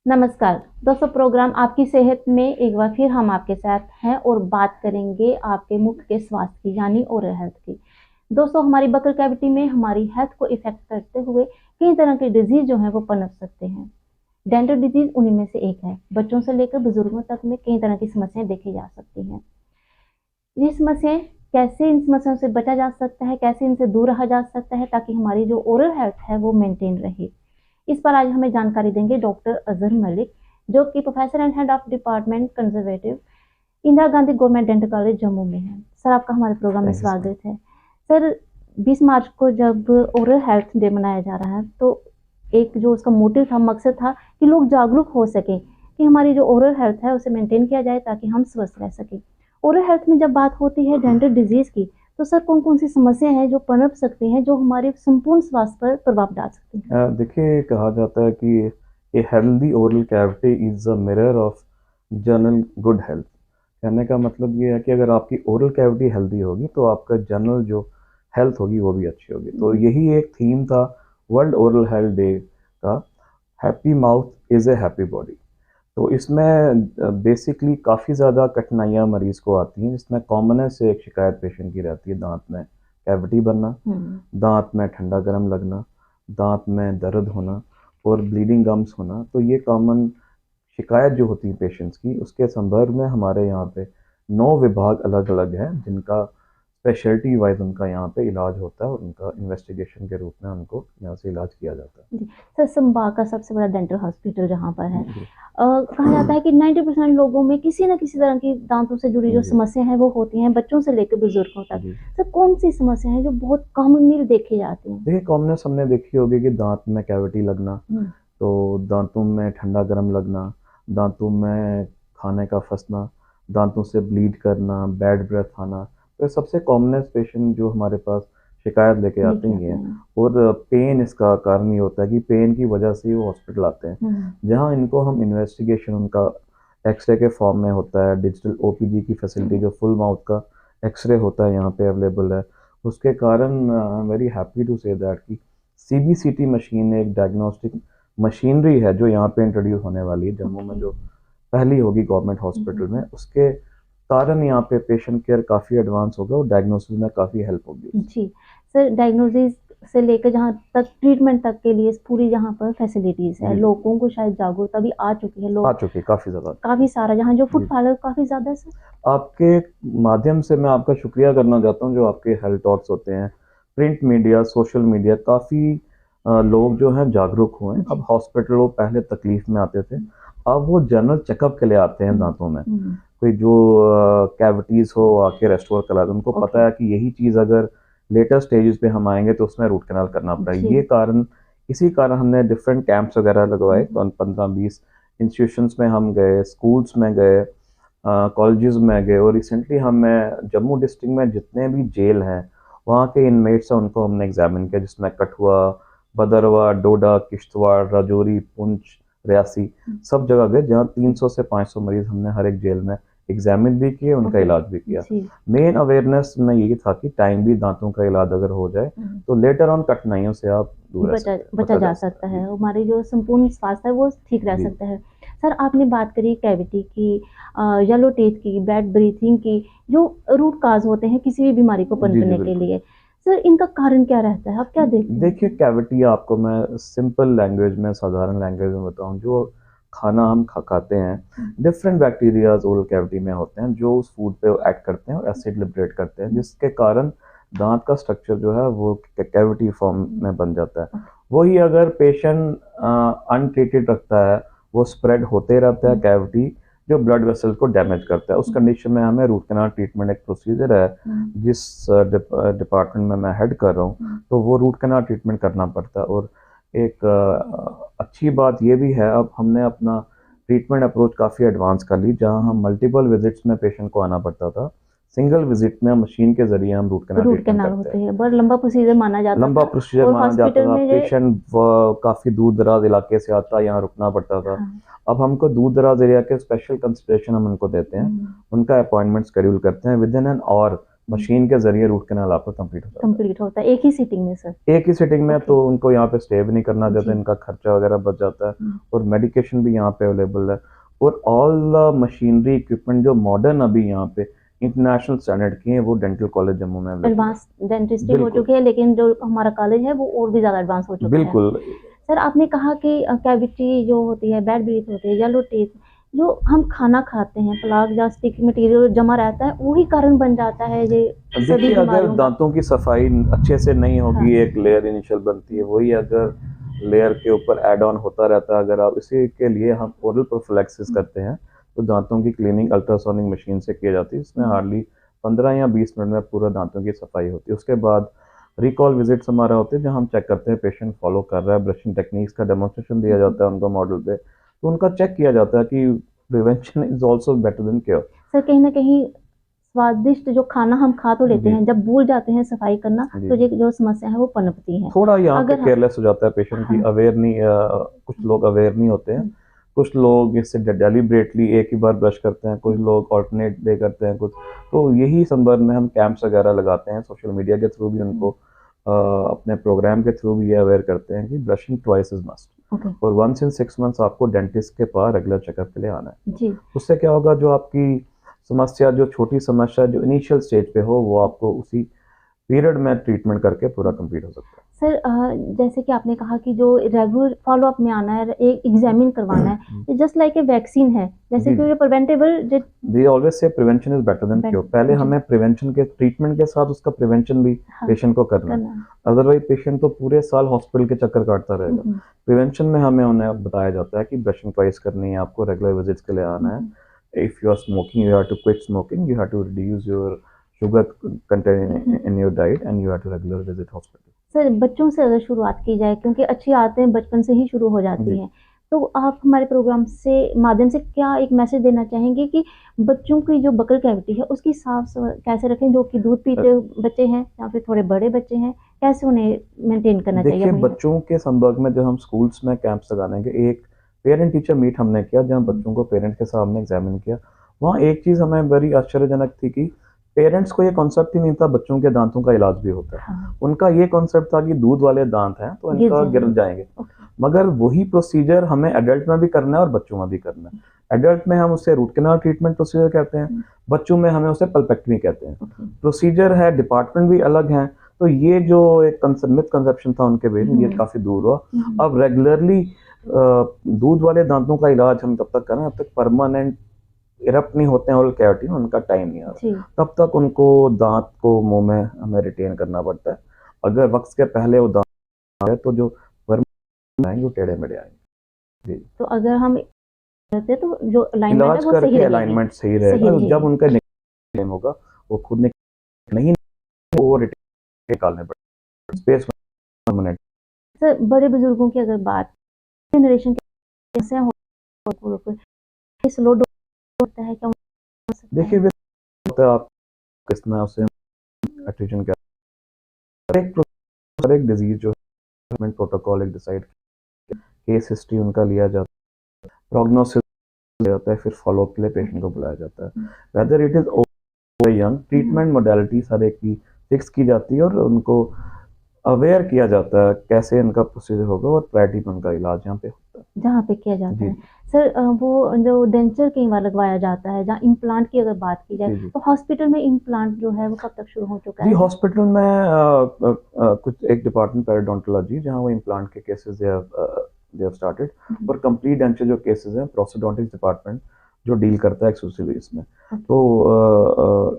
नमस्कार दोस्तों, प्रोग्राम आपकी सेहत में एक बार फिर हम आपके साथ हैं और बात करेंगे आपके मुख के स्वास्थ्य की यानी ओरल हेल्थ की। दोस्तों, हमारी बकल कैविटी में हमारी हेल्थ को इफेक्ट करते हुए कई तरह के डिजीज जो हैं वो पनप सकते हैं। डेंटल डिजीज उन्हीं में से एक है। बच्चों से लेकर बुजुर्गों तक में कई तरह की समस्याएं देखी जा सकती हैं। ये समस्याएं कैसे, इन समस्याओं से बचा जा सकता है, कैसे इनसे दूर रहा जा सकता है ताकि हमारी जो ओरल हेल्थ है वो मेंटेन रहे। इस पर आज हमें जानकारी देंगे डॉक्टर अजहर मलिक, जो कि professor and head of department conservative Indira Gandhi government dental college Jammu में है। सर, आपका हमारे प्रोग्राम में थैंक यू सर। स्वागत है। सर, 20 मार्च को जब ओरल हेल्थ डे मनाया जा रहा है तो एक जो उसका मोटिव था, मकसद था कि लोग जागरूक हो सकें कि हमारी जो ओरल हेल्थ है उसे मेंटेन किया जाए ताकि हम स्वस्थ रह सकें। ओरल हेल्थ में जब बात होती है डेंटल डिजीज की, तो सर कौन कौन सी समस्या है जो पनप सकती हैं, जो हमारे संपूर्ण स्वास्थ्य पर प्रभाव डाल सकती हैं? देखिए, कहा जाता है कि a healthy oral cavity is a mirror of general good health. कहने का मतलब ये है कि अगर आपकी ओरल कैविटी हेल्दी होगी तो आपका जनरल जो हेल्थ होगी वो भी अच्छी होगी। तो यही एक थीम था वर्ल्ड ओरल हेल्थ डे का, happy mouth is a happy body. तो इसमें बेसिकली काफ़ी ज़्यादा कठिनाइयाँ मरीज़ को आती हैं, जिसमें कॉमनेस से एक शिकायत पेशेंट की रहती है, दांत में कैविटी बनना, दांत में ठंडा गर्म लगना, दांत में दर्द होना और ब्लीडिंग गम्स होना। तो ये कॉमन शिकायत जो होती है पेशेंट्स की, उसके संदर्भ में हमारे यहाँ पे 9 विभाग अलग अलग हैं, जिनका स्पेशलिटी वाइज उनका यहाँ पे इलाज होता है और उनका इन्वेस्टिगेशन के रूप में उनको यहाँ से इलाज किया जाता है। जी। सर, संभाग का सबसे बड़ा डेंटल हॉस्पिटल जहाँ पर है, जी कहा जाता है कि 90% लोगों में किसी न किसी तरह की दांतों से जुड़ी जो जी समस्या है वो होती हैं, बच्चों से लेकर बुजुर्गों तक। जी। सर, कौन सी समस्या है जो बहुत कॉमनली देखी जाती हैं? देखिए, कॉमनेस हमने देखी होगी कि दांत में कैविटी लगना, हम्म, तो दांतों में ठंडा गर्म लगना, दांतों में खाने का फंसना, दांतों से ब्लीड करना, बैड ब्रेथ आना। तो ये सबसे कॉमनेस्ट पेशेंट जो हमारे पास शिकायत लेके आते लेके ही आते हैं। हैं। और पेन इसका कारण ये होता है कि पेन की वजह से ही वो हॉस्पिटल आते हैं, हम्म, जहाँ इनको हम इन्वेस्टिगेशन उनका एक्सरे के फॉर्म में होता है, डिजिटल ओपीडी की फैसिलिटी जो फुल माउथ का एक्सरे होता है यहाँ पे अवेलेबल है। उसके कारण I am very happy to say that कि सीबीसीटी मशीन एक डायग्नोस्टिक मशीनरी है जो यहाँ पे इंट्रोड्यूस होने वाली है जम्मू में, ओके। जो पहली होगी गवर्नमेंट हॉस्पिटल में। उसके कारण यहाँ पे पेशेंट केयर काफ़ी एडवांस होगा और डायग्नोसिस में काफ़ी हेल्प होगी उससे। जी। सर, डायग्नोसिस से लेकर जहाँ तक ट्रीटमेंट तक के लिए पूरी जहाँ पर फैसिलिटीज है, जी जी। लोगों को शायद जागरूकता भी आ चुकी है। आ लोग चुकी है, काफ़ी ज़्यादा आ चुकी काफी है। सारा, जहाँ जो फूड जी, पार्लर काफी ज्यादा है सर। आपके माध्यम से मैं आपका शुक्रिया करना चाहता हूँ, जो आपके हेल्थ टॉक्स होते हैं, प्रिंट मीडिया, सोशल मीडिया, काफ़ी लोग जो हैं जागरूक हुए हैं। अब जी। हॉस्पिटल वो पहले तकलीफ में आते थे, अब वो जनरल चेकअप के लिए आते हैं हम्म, दांतों में। हम्म, कोई जो कैविटीज़ हो आके रेस्टोर करा दे, उनको ओके। पता है कि यही चीज़ अगर लेटर स्टेजेस पे हम आएंगे तो उसमें रूट कैनाल करना पड़ेगा। ये जी। कारण, इसी कारण हमने डिफरेंट कैंप्स वगैरह लगवाए। हम्म, 15-20 इंस्टीट्यूशंस में हम गए, स्कूल्स में गए, कॉलेजेस में गए, और रिसेंटली हमें जम्मू डिस्ट्रिक्ट में जितने भी जेल हैं वहाँ के इनमेट्स हैं उनको हमने एग्जामिन किया, जिसमें कठुआ, भदरवा, डोडा, किश्तवाड़, राजौरी, पुंछ, रियासी, सब जगह गए, जहाँ 300 से 500 मरीज हमने हर एक जेल में एग्जामिन भी किए, उनका ओके। इलाज भी किया। जी। मेन अवेयरनेस में यही था कि टाइम भी दांतों का इलाज अगर हो जाए हम्म, तो लेटर ऑन कठिनाइयों से आप दूर रह बचा सकते हैं, बचा बचा जा जा सकता सकता है। है, जी हमारी जो संपूर्ण स्वास्थ्य है वो ठीक रह जी सकता है। सर, आपने बात करी कैविटी की, येलो टीथ की, बैड ब्रीथिंग की, जो रूट काज होते हैं किसी भी बीमारी को जी जी पनपने के बिल्कुल। लिए। सर, इनका कारण क्या रहता है, आप क्या देखते देखिए, हैं? कैविटी आपको मैं सिंपल लैंग्वेज में, साधारण लैंग्वेज में बताऊं, जो खाना हम खाते हैं, डिफरेंट बैक्टीरियाज ओरल कैविटी में होते हैं जो उस फूड पे एक्ट करते हैं और एसिड लिबरेट करते हैं, जिसके कारण दांत का स्ट्रक्चर जो है वो कैविटी फॉर्म में बन जाता है। वही अगर पेशेंट अनट्रीटेड रखता है, वो स्प्रेड होते रहता है कैविटी, जो ब्लड वेसल को डैमेज करता है। उस कंडीशन में हमें रूट कैनाल ट्रीटमेंट एक प्रोसीजर है, जिस डिपार्टमेंट में मैं हेड कर रहा हूँ, तो वो रूट कैनाल ट्रीटमेंट करना पड़ता है। और एक अच्छी बात ये भी है, अब हमने अपना ट्रीटमेंट अप्रोच काफ़ी एडवांस कर ली, जहाँ हम मल्टीपल विजिट्स में पेशेंट को आना पड़ता था, सिंगल विजिट में मशीन के जरिए हम root canal root treatment canal करते होते हैं। हैं, बहुत लंबा प्रोसीजर माना जाता लंबा था। प्रोसीजर और माना जाता हॉस्पिटल था, में जो पेशेंट काफ़ी दूर दराज इलाके से आता, यहाँ रुकना पड़ता था। हाँ, अब हमको दूर दराज एरिया के स्पेशल कंसिडरेशन हम उनको देते हैं, उनका अपॉइंटमेंट शेड्यूल करते हैं, with in an hour machine के जरिए रूट कैनाल आपका कंप्लीट होता है एक ही सीटिंग में सर? एक ही सिटिंग में। ओके। तो उनको यहाँ पे स्टे भी नहीं करना जी। चाहते, इनका खर्चा वगैरह बच जाता है, हम्म, और मेडिकेशन भी यहाँ पे अवेलेबल है। और ऑल द मशीनरी इक्विपमेंट जो मॉडर्न अभी यहाँ पे इंटरनेशनल स्टैंडर्ड की है, वो डेंटल कॉलेज जम्मू में अवेलेबल है। एडवांस डेंटिस्ट्री हो बिल्कुल चुकी है, लेकिन जो हमारा कॉलेज है वो और भी ज़्यादा एडवांस हो चुका है। बिल्कुल। सर आपने कहा कि कैविटी जो होती है, बैड ब्रीथ होती है, येलो टीथ, जो हम खाना खाते हैं, प्लाक या स्टिक मटेरियल जमा रहता है, वही कारण बन जाता है ये सभी देखिए, अगर बीमारियों का? दांतों की सफाई अच्छे से नहीं हाँ। होगी, एक लेयर इनिशियल बनती है, वही अगर लेयर के ऊपर ऐड ऑन होता रहता है, अगर आप इसी के लिए हम ओरल प्रोफिलैक्सिस करते हैं, तो दांतों की क्लीनिंग अल्ट्रासोनिक मशीन से की जाती है। इसमें हार्डली 15 या 20 मिनट में पूरा दांतों की सफाई होती है। उसके बाद रिकॉल विजिट्स हमारा होते हैं, जहाँ हम चेक करते हैं पेशेंट फॉलो कर रहा है, ब्रशिंग टेक्निक्स का डेमोन्स्ट्रेशन दिया जाता है उनको मॉडल पे, तो उनका चेक किया जाता है कि prevention is also better than cure. Sir कहीं ना कहीं स्वादिष्ट जो खाना हम खा तो लेते जी हैं, जब भूल जाते हैं सफाई करना, जी। तो ये जो समस्या है वो पनपती है। थोड़ा यहाँ पे अगर केयरलेस हो जाता है पेशेंट की, हाँ। अवेयर नहीं, कुछ लोग अवेयर नहीं होते हैं, कुछ लोग इससे डेलिब्रेटली एक ही बार ब्रश करते हैं, कुछ लोग ऑल्टरनेट डे करते हैं कुछ। तो यही संदर्भ में हम कैंप्स वगैरह लगाते हैं, सोशल मीडिया के थ्रू भी उनको अपने प्रोग्राम के थ्रू भी ये अवेयर करते हैं कि brushing twice is must, okay और वंस इन 6 मंथ्स आपको डेंटिस्ट के पास रेगुलर चेकअप के लिए आना है। जी। उससे क्या होगा, जो आपकी समस्या, जो छोटी समस्या जो इनिशियल स्टेज पे हो, वो आपको उसी पीरियड में ट्रीटमेंट करके पूरा कंप्लीट हो सकता है। सर जैसे कि आपने कहा कि जो रेगुलर फॉलोअप में आना है, एक एग्जामिन करवाना है, जस्ट लाइक ए वैक्सीन है, जैसे जी कि ये preventable. They always say prevention is better than cure. पहले हमें प्रिवेंशन के ट्रीटमेंट के साथ उसका प्रिवेंशन भी हाँ, पेशेंट को करना है, अदरवाइज पेशेंट तो पूरे साल हॉस्पिटल के चक्कर काटता रहेगा। प्रिवेंशन में हमें उन्हें बताया जाता है कि ब्रशिंग ट्वाइस करनी है, आपको रेगुलर विजिट्स के लिए आना है। If you are smoking, you have to quit smoking, you have to reduce your sugar content in your diet, and you have to regular visit hospital. Sir बच्चों से अगर शुरुआत की जाए, क्योंकि अच्छी आदतें बचपन से ही शुरू हो जाती हैं, तो आप हमारे प्रोग्राम से माध्यम से क्या एक मैसेज देना चाहेंगे कि बच्चों की जो बकल कैविटी है उसकी साफ कैसे रखें, जो कि दूध पीते बच्चे हैं या फिर थोड़े बड़े बच्चे हैं, कैसे उन्हें मेंटेन करना चाहिए? देखिए, बच्चों के संपर्क में जब हम स्कूल्स में कैंप्स लगाने के, एक पेरेंट टीचर मीट हमने किया, जहाँ बच्चों को पेरेंट्स के सामने एग्जामिन किया। वहाँ एक चीज़ हमें बड़ी आश्चर्यजनक थी कि पेरेंट्स को ये कॉन्सेप्ट ही नहीं था बच्चों के दांतों का इलाज भी होता है। हाँ। उनका ये कॉन्सेप्ट था कि दूध वाले दांत हैं तो इनका गिर जाएंगे, मगर वही प्रोसीजर हमें एडल्ट में भी करना है और बच्चों में भी करना है। एडल्ट में हम उसे रूट कैनाल ट्रीटमेंट प्रोसीजर कहते हैं, बच्चों में हमें उसे पल्पेक्टमी कहते हैं। प्रोसीजर है, डिपार्टमेंट भी अलग हैं। तो ये जो एक मिसकंसेप्शन था उनके बीच में, ये काफी दूर हुआ। अब रेगुलरली दूध वाले दांतों का इलाज हम तब तक करें, अब तक परमानेंट इरप्ट नहीं होते हैं ओरल कैविटी में, उनका टाइम नहीं आ रहा, तब तक उनको दांत को मुंह में हमें रिटेन करना पड़ता है। अगर वक्त के पहले वो दांत आए तो जो परमानेंट आएंगे वो टेढ़े मेढ़े आएंगे। जी। तो अगर हम करते तो जो इलाज करके अलाइनमेंट सही रहेगा, जब उनका निकाल होगा वो खुद नहीं वो रिटेन निकालने पड़ेगा स्पेस परमानेंट। सर बड़े बुजुर्गों की अगर बात, जनरेशन कैसे हो स्लो होता है क्या? देखिए, होता है आप कितना उसे एट्रीशन क्या, एक डिजीज जो है प्रोटोकॉल एक डिसाइड, केस हिस्ट्री उनका लिया जाता है, प्रोग्नोसिस लिया जाता है, फिर फॉलोअप के लिए पेशेंट को बुलाया जाता है। Whether it is old young, treatment modality सारे की फिक्स की जाती है और उनको अवेयर किया जाता है कैसे इनका प्रोसीजर होगा और प्रायोरिटी में उनका इलाज यहाँ पे होता है, जहाँ पे किया जाता है। सर वो जो डेंचर कई बार लगवाया जाता है, जहाँ इम्प्लांट की अगर बात की जाए, तो हॉस्पिटल में इम्प्लांट जो है वो कब तक शुरू हो चुका है? जी, हॉस्पिटल में कुछ एक डिपार्टमेंट पेरिडोंटोलॉजी, जहाँ वो इम्प्लांट के केसेस दे हैव स्टार्टेड, और कंप्लीट डेंचर जो केसेस हैं प्रोस्टोडोंटिक्स डिपार्टमेंट जो डील करता है एक्सक्लूसिवली इसमें। तो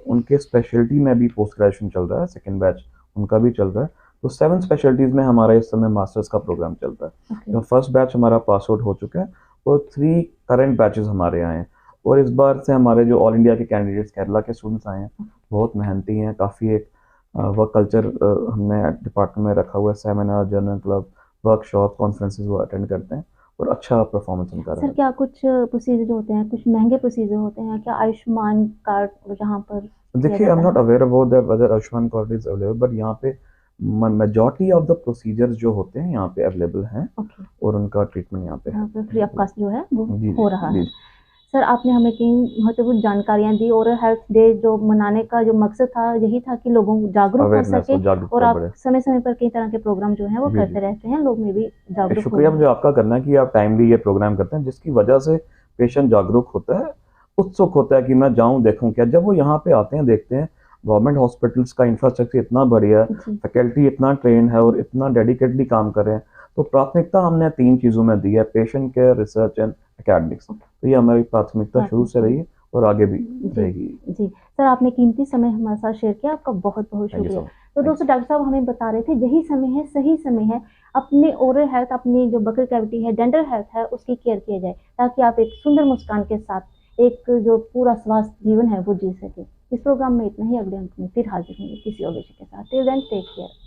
उनके स्पेशलिटी में भी पोस्ट ग्रेजुएशन चल रहा है, सेकेंड बैच उनका भी चल रहा है। तो 7 स्पेशलिटीज़ में हमारा इस समय मास्टर्स का प्रोग्राम चल रहा है। तो फर्स्ट बैच हमारा पास आउट हो चुका है और 3 करंट बैचेस हमारे आए हैं। और इस बार से हमारे जो ऑल इंडिया के कैंडिडेट्स केरला के स्टूडेंट्स आए हैं, बहुत मेहनती हैं, काफ़ी एक वर्क कल्चर हमने डिपार्टमेंट में रखा हुआ है, seminar, journal club, workshop, conferences वो अटेंड करते हैं और अच्छा परफॉर्मेंस उनका रहा है। सर क्या कुछ प्रोसीजर होते हैं, कुछ महंगे प्रोसीजर होते हैं क्या आयुष्मान कार्ड जहाँ पर? देखिए, I am not aware about that whether Ayushman card is available, but यहाँ पे मेजॉरिटी ऑफ द प्रोसीजर्स जो होते हैं यहाँ पे अवेलेबल हैं और उनका ट्रीटमेंट यहाँ पे फ्री ऑफ कॉस्ट जो है वो हो रहा है। सर, आपने हमें कई महत्वपूर्ण जानकारियाँ दी। ओरल हेल्थ डे जो मनाने का जो मकसद था, यही था कि लोगों को जागरूक कर अवेयरनेस सकें, और और जागरूकता आप बढ़े। समय-समय पर कई तरह के प्रोग्राम जो हैं वो जी, करते जी। रहते हैं, लोग में भी जागरूक हो शुक्रिया रहे मुझे हैं। आपका करना है कि आप टाइमली ये प्रोग्राम करते हैं, जिसकी वजह से पेशेंट जागरूक होता है, उत्सुक होता है कि मैं जाऊँ देखूँ क्या। जब वो यहाँ पे आते हैं, देखते हैं गवर्नमेंट हॉस्पिटल्स का इंफ्रास्ट्रक्चर इतना बढ़िया है, जी, फैकल्टी इतना ट्रेन्ड है और इतना डेडिकेटली काम कर रहे हैं, तो प्राथमिकता हमने 3 चीज़ों में दी है, patient care, research and academics. तो ये हमारी प्राथमिकता शुरू से प्राथमिकता रही में। है और आगे भी जी, रहेगी। जी। सर, आपने कीमती समय हमारे साथ शेयर किया, आपका बहुत-बहुत थैंक यू शुक्रिया। So much. तो थैंक दोस्तों, डॉक्टर साहब हमें बता रहे थे, यही समय है, सही समय है, अपने ओरल हेल्थ, अपनी जो बकल कैविटी है, डेंटल हेल्थ है, उसकी केयर किया जाए, ताकि आप एक सुंदर मुस्कान के साथ एक जो पूरा स्वास्थ्य जीवन है, वो जी सकें। इस प्रोग्राम में इतना ही, अगले अंक में फिर हाज़िर होंगे किसी और विषय के साथ। Till then take care.